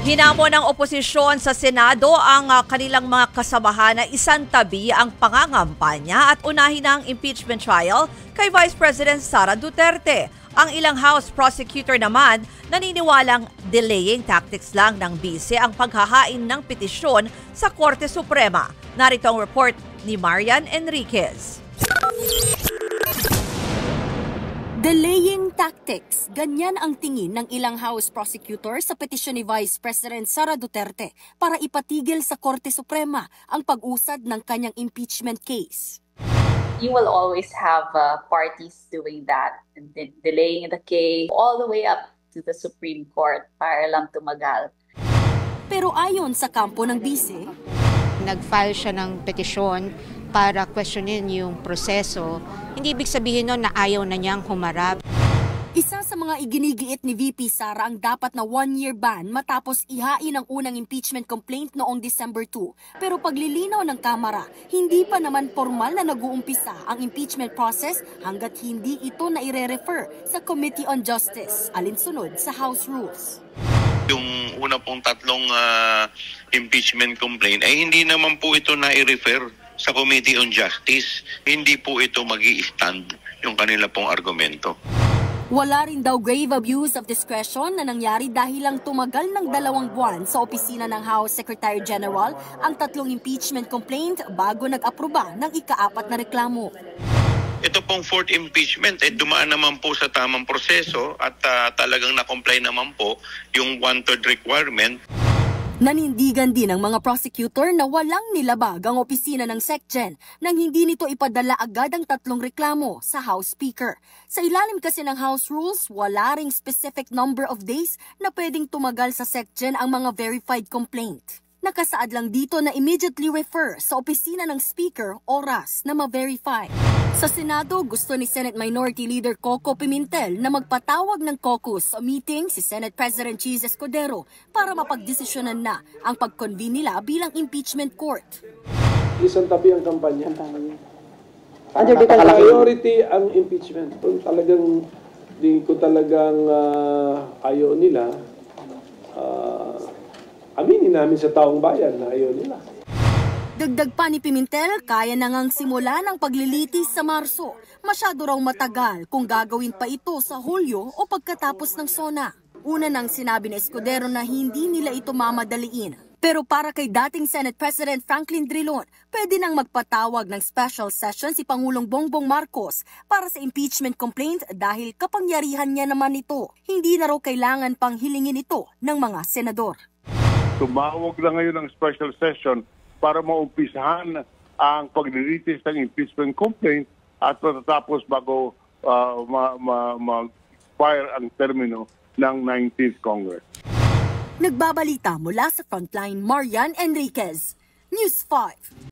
Hinamon ng oposisyon sa Senado ang kanilang mga kasamahan na isantabi ang pangangampanya at unahin ang impeachment trial kay Vice President Sara Duterte. Ang ilang House prosecutor naman naniniwalang delaying tactics lang ng bise ang paghahain ng petisyon sa Korte Suprema. Narito ang report ni Marian Enriquez. Delaying tactics, ganyan ang tingin ng ilang House prosecutor sa petisyon ni Vice President Sara Duterte para ipatigil sa Korte Suprema ang pag-usad ng kanyang impeachment case. You will always have parties doing that, delaying the case all the way up to the Supreme Court para lang tumagal. Pero ayon sa kampo ng bise, nag-file siya ng petisyon para questionin yung proseso. Hindi ibig sabihin nun na ayaw na niyang humarap. Isa sa mga iginigiit ni VP Sara ang dapat na 1-year ban matapos ihain ang unang impeachment complaint noong December 2. Pero paglilinaw ng Kamara, hindi pa naman formal na nag-uumpisa ang impeachment process hanggat hindi ito na ire-refer sa Committee on Justice, alinsunod sa House Rules. Yung una pong tatlong impeachment complaint ay hindi naman po ito na-i-refer sa Committee on Justice. Hindi po ito magi-stand yung kanila pong argumento. Wala rin daw grave abuse of discretion na nangyari dahil lang tumagal ng 2 buwan sa opisina ng House Secretary General ang tatlong impeachment complaint bago nag-aproba ng ika-4 na reklamo. Ito pong fourth impeachment ay dumaan naman po sa tamang proseso at talagang na-comply naman po yung 1/3 requirement. Nanindigan din ang mga prosecutor na walang nilabag ang opisina ng SecGen nang hindi nito ipadala agad ang tatlong reklamo sa House Speaker. Sa ilalim kasi ng House Rules, wala ring specific number of days na pwedeng tumagal sa SecGen ang mga verified complaint. Nakasaad lang dito na immediately refer sa opisina ng Speaker oras na ma-verify. Sa Senado, gusto ni Senate Minority Leader Coco Pimentel na magpatawag ng caucus sa meeting si Senate President Cheese Escudero para mapagdesisyonan na ang pag-convene nila bilang impeachment court. Isang tabi ang kampanya. Priority ang impeachment. Kung talagang ayaw nila, aminin namin sa taong bayan na ayaw nila. Dagdag pa ni Pimentel, kaya na ngang simula ng paglilitis sa Marso. Masyado raw matagal kung gagawin pa ito sa Hulyo o pagkatapos ng SONA. Una nang sinabi ni Escudero na hindi nila ito mamadaliin. Pero para kay dating Senate President Franklin Drilon, pwede nang magpatawag ng special session si Pangulong Bongbong Marcos para sa impeachment complaint dahil kapangyarihan niya naman ito. Hindi na raw kailangan pang hilingin ito ng mga senador. Tumawag na ngayon ng special session para maumpisahan ang paglilitis ng impeachment complaint at matatapos bago mag-fire ang termino ng 19th Congress. Nagbabalita mula sa Frontline, Marian Enriquez, News 5.